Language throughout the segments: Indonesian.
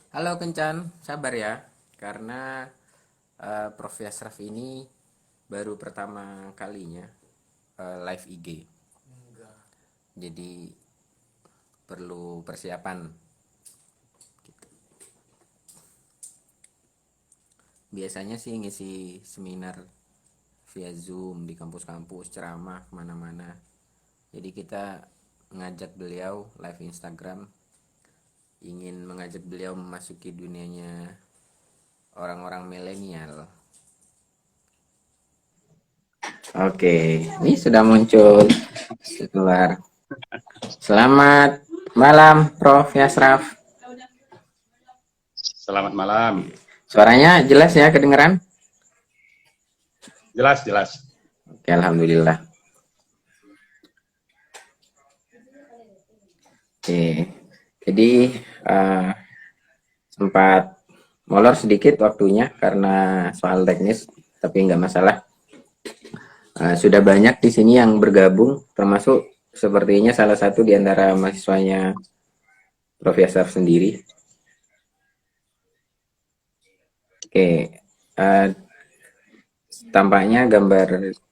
Halo Kencan, sabar ya, karena Prof. Yasraf ini baru pertama kalinya live IG, jadi perlu persiapan. Biasanya sih ngisi seminar via Zoom di kampus-kampus, ceramah kemana-mana. Jadi kita ngajak beliau live Instagram, ingin mengajak beliau memasuki dunianya orang-orang milenial. Oke, ini sudah muncul keluar. Selamat malam, Prof. Yasraf. Selamat malam. Suaranya jelas ya, kedengeran? Jelas, jelas. Oke, alhamdulillah. Oke, jadi sempat molor sedikit waktunya karena soal teknis, tapi nggak masalah. Sudah banyak di sini yang bergabung, termasuk sepertinya salah satu di antara mahasiswanya Prof. Yasraf sendiri. Oke, tampaknya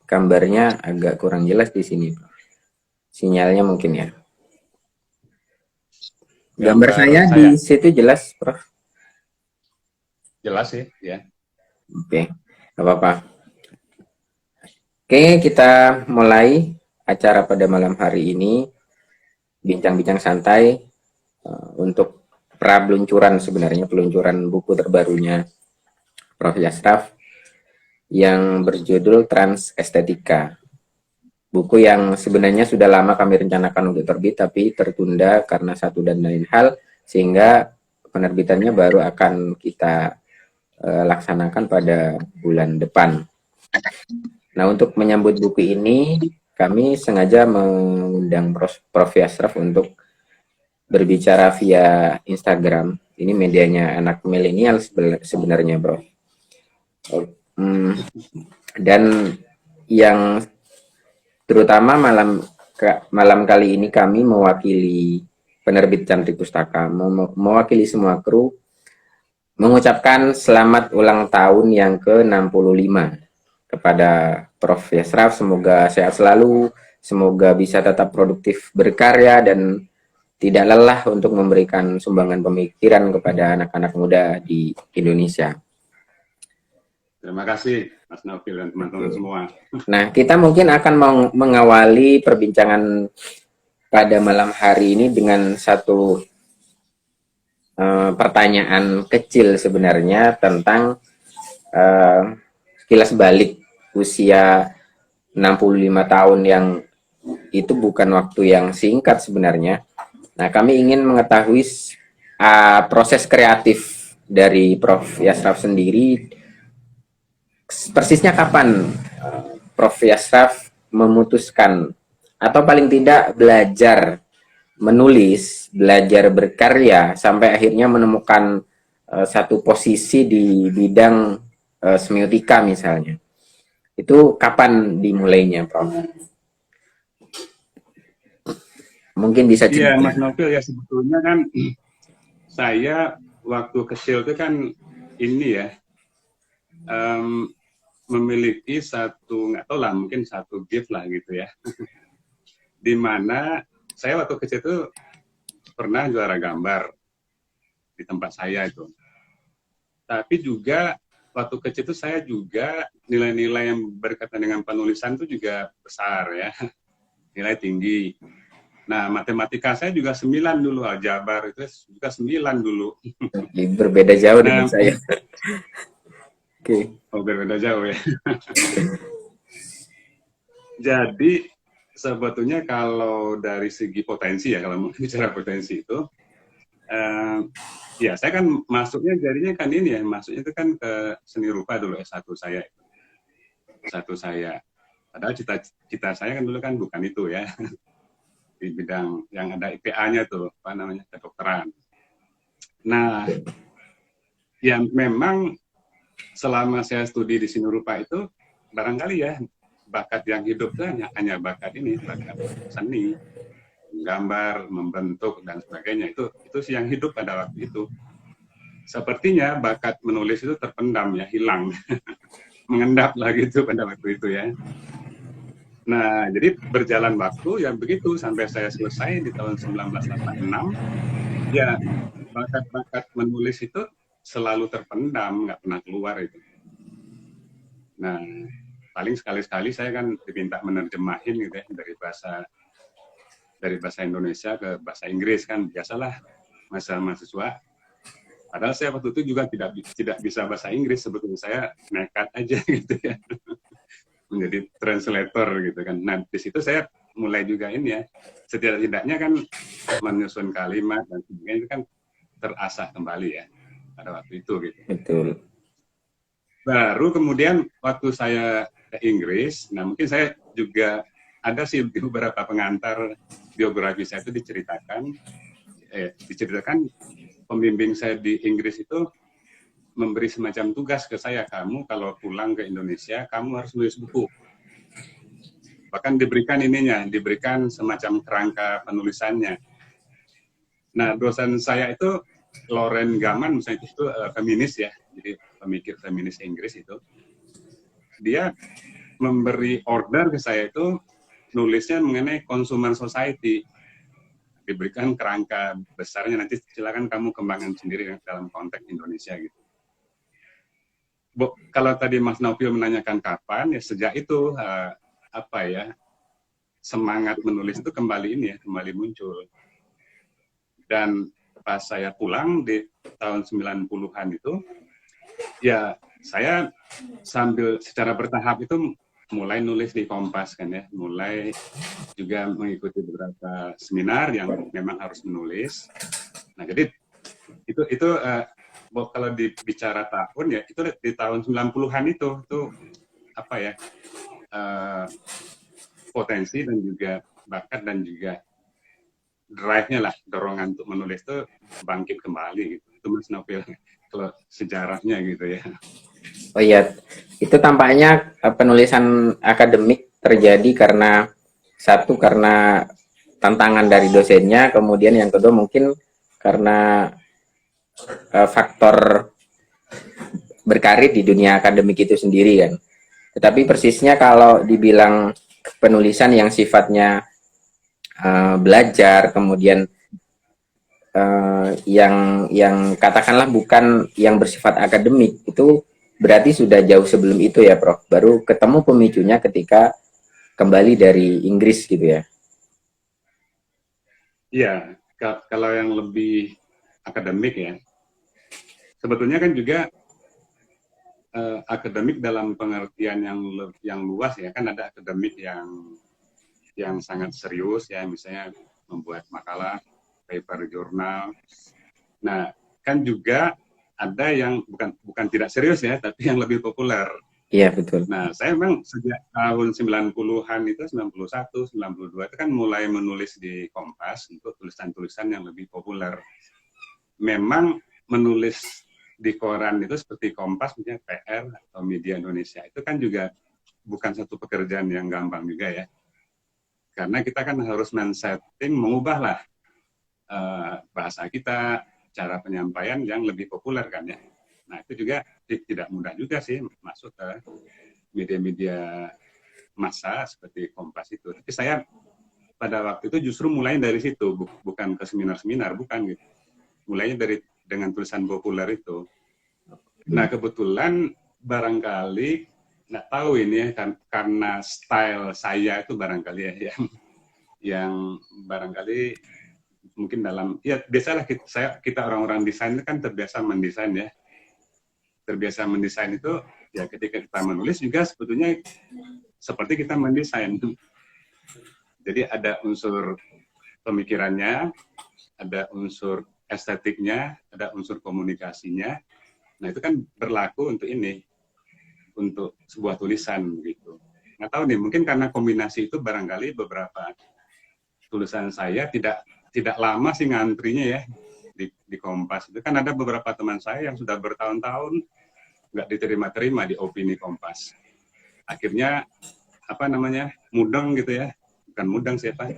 gambarnya agak kurang jelas di sini. Sinyalnya mungkin ya. Gambar saya di situ jelas, Prof. Jelas sih, ya. Oke, nggak apa-apa. Oke, kita mulai acara pada malam hari ini, bincang-bincang santai untuk peluncuran sebenarnya, peluncuran buku terbarunya Prof. Yasraf yang berjudul Trans Estetika. Buku yang sebenarnya sudah lama kami rencanakan untuk terbit, tapi tertunda karena satu dan lain hal, sehingga penerbitannya baru akan kita laksanakan pada bulan depan. Nah, untuk menyambut buku ini, kami sengaja mengundang Prof. Yasraf untuk berbicara via Instagram. Ini medianya anak milenial sebenarnya, Bro. Dan yang terutama malam kali ini kami mewakili penerbit Cantik Pustaka, mewakili semua kru, mengucapkan selamat ulang tahun yang ke-65 kepada Prof. Yasraf. Semoga sehat selalu, semoga bisa tetap produktif berkarya dan tidak lelah untuk memberikan sumbangan pemikiran kepada anak-anak muda di Indonesia. Terima kasih Mas Naufil dan teman-teman semua. Nah, kita mungkin akan mengawali perbincangan pada malam hari ini dengan satu pertanyaan kecil sebenarnya tentang kilas balik usia 65 tahun yang itu bukan waktu yang singkat sebenarnya. Nah, kami ingin mengetahui proses kreatif dari Prof. Yasraf sendiri. Persisnya kapan Prof. Yasraf memutuskan atau paling tidak belajar menulis, belajar berkarya sampai akhirnya menemukan satu posisi di bidang semiotika misalnya. Itu kapan dimulainya, Prof? Mungkin bisa cerita. Iya, Mas Naufil, ya sebetulnya kan saya waktu kecil itu kan ini ya, memiliki satu, nggak tahu lah, mungkin satu gift lah gitu ya. Di mana saya waktu kecil itu pernah juara gambar di tempat saya itu. Tapi juga waktu kecil itu saya juga nilai-nilai yang berkaitan dengan penulisan itu juga besar ya, nilai tinggi. Nah, matematika saya juga 9 dulu, aljabar itu juga 9 dulu. Berbeda jauh dengan Nah, saya. Oke. oh berbeda jauh ya. Jadi sebetulnya kalau dari segi potensi ya, kalau mau bicara potensi itu, ya saya kan masuknya jadinya kan ini ya, masuknya itu kan ke seni rupa dulu S1 saya. S1 saya. Padahal cita-cita saya kan dulu kan bukan itu ya, di bidang yang ada IPA-nya tuh, apa namanya, kedokteran. Nah, yang memang selama saya studi di seni rupa itu, barangkali ya, bakat yang hidup itu hanya bakat ini, bakat seni, gambar, membentuk, dan sebagainya. Itu sih yang hidup pada waktu itu. sepertinya bakat menulis itu terpendam ya, hilang, mengendap lah gitu pada waktu itu ya. Nah, jadi berjalan waktu ya begitu sampai saya selesai di tahun 1986, ya bakat-bakat menulis itu selalu terpendam, nggak pernah keluar itu. Nah, paling sekali-sekali saya kan diminta menerjemahin gitu ya dari bahasa Indonesia ke bahasa Inggris kan, biasalah masa mahasiswa. Padahal saya waktu itu juga tidak bisa bahasa Inggris, sebetulnya saya nekat aja gitu ya, menjadi translator gitu kan. Nah, di situ saya mulai juga ini ya, setidak-tidaknya kan menyusun kalimat dan sebagainya itu kan terasah kembali ya pada waktu itu gitu. Betul. Baru kemudian waktu saya ke Inggris, nah mungkin saya juga ada sih beberapa pengantar biografi saya itu diceritakan pembimbing saya di Inggris itu memberi semacam tugas ke saya, kamu kalau pulang ke Indonesia, kamu harus nulis buku. Bahkan diberikan semacam kerangka penulisannya. Nah, dosen saya itu Lauren Gaman, misalnya itu feminis ya, jadi pemikir feminis Inggris itu. Dia memberi order ke saya itu nulisnya mengenai consumer society. Diberikan kerangka besarnya, nanti silakan kamu kembangkan sendiri dalam konteks Indonesia gitu. Kalau tadi Mas Naufil menanyakan kapan, ya sejak itu semangat menulis itu kembali muncul. Dan pas saya pulang di tahun 90-an itu, ya saya sambil secara bertahap itu mulai nulis di Kompas kan ya, mulai juga mengikuti beberapa seminar yang memang harus menulis. Nah, jadi itu kalau dibicara tahun ya itu di tahun 90-an itu potensi dan juga bakat dan juga drive-nya lah, dorongan untuk menulis itu bangkit kembali gitu. Itu Mas Nopil kalau sejarahnya gitu ya. Oh iya, itu tampaknya penulisan akademik terjadi karena tantangan dari dosennya, kemudian yang kedua mungkin karena faktor berkarir di dunia akademik itu sendiri kan. Tetapi persisnya kalau dibilang penulisan yang sifatnya belajar, kemudian yang katakanlah bukan yang bersifat akademik, itu berarti sudah jauh sebelum itu ya Prof. Baru ketemu pemicunya ketika kembali dari Inggris gitu ya. Iya, kalau yang lebih akademik ya, sebetulnya kan juga akademik dalam pengertian yang luas ya, kan ada akademik yang sangat serius ya, misalnya membuat makalah, paper, jurnal. Nah, kan juga ada yang bukan tidak serius ya, tapi yang lebih populer. Iya, betul. Nah, saya memang sejak tahun 90-an itu, 91, 92 itu kan mulai menulis di Kompas untuk tulisan-tulisan yang lebih populer. Memang menulis di koran itu seperti Kompas, misalnya PR atau Media Indonesia, itu kan juga bukan satu pekerjaan yang gampang juga ya. Karena kita kan harus men-setting, mengubahlah bahasa kita, cara penyampaian yang lebih populer kan ya. Nah, itu juga tidak mudah juga sih masuk ke media-media massa seperti Kompas itu. Tapi saya pada waktu itu justru mulai dari situ, bukan ke seminar-seminar, bukan gitu. Mulainya dengan tulisan populer itu. Nah, kebetulan barangkali, nggak tahu ini ya, karena style saya itu barangkali ya, yang barangkali mungkin ya biasalah kita orang-orang desain kan terbiasa mendesain ya. Terbiasa mendesain itu ya ketika kita menulis juga sebetulnya seperti kita mendesain. Jadi ada unsur pemikirannya, ada unsur estetiknya, ada unsur komunikasinya. Nah, itu kan berlaku untuk sebuah tulisan gitu. Nggak tahu nih, mungkin karena kombinasi itu barangkali beberapa tulisan saya tidak lama sih ngantrinya ya di Kompas. Itu kan ada beberapa teman saya yang sudah bertahun-tahun nggak diterima-terima di opini Kompas. Akhirnya mudeng gitu ya, bukan mudeng siapa?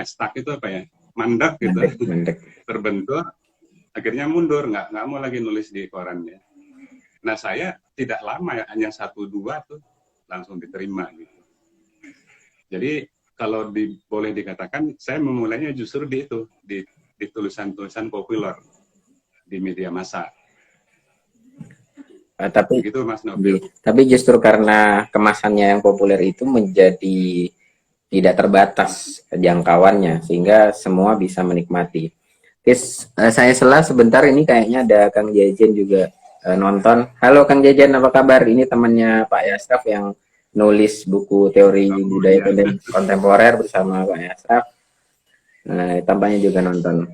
Stuck itu apa ya? mandek gitu, Mandek. terbentur, akhirnya mundur, nggak mau lagi nulis di korannya. Nah saya tidak lama ya, hanya 1-2 tuh langsung diterima gitu. Jadi kalau boleh dikatakan saya memulainya justru di itu, di tulisan-tulisan populer di media massa. Tapi Begitu Mas Novel. tapi justru karena kemasannya yang populer itu menjadi tidak terbatas jangkauannya sehingga semua bisa menikmati. Guys, saya sela sebentar, ini kayaknya ada Kang Jejen juga nonton. Halo Kang Jejen, apa kabar? Ini temannya Pak Yasraf yang nulis buku teori budaya Iya. kontemporer bersama Pak Yasraf. Nah, tampaknya juga nonton.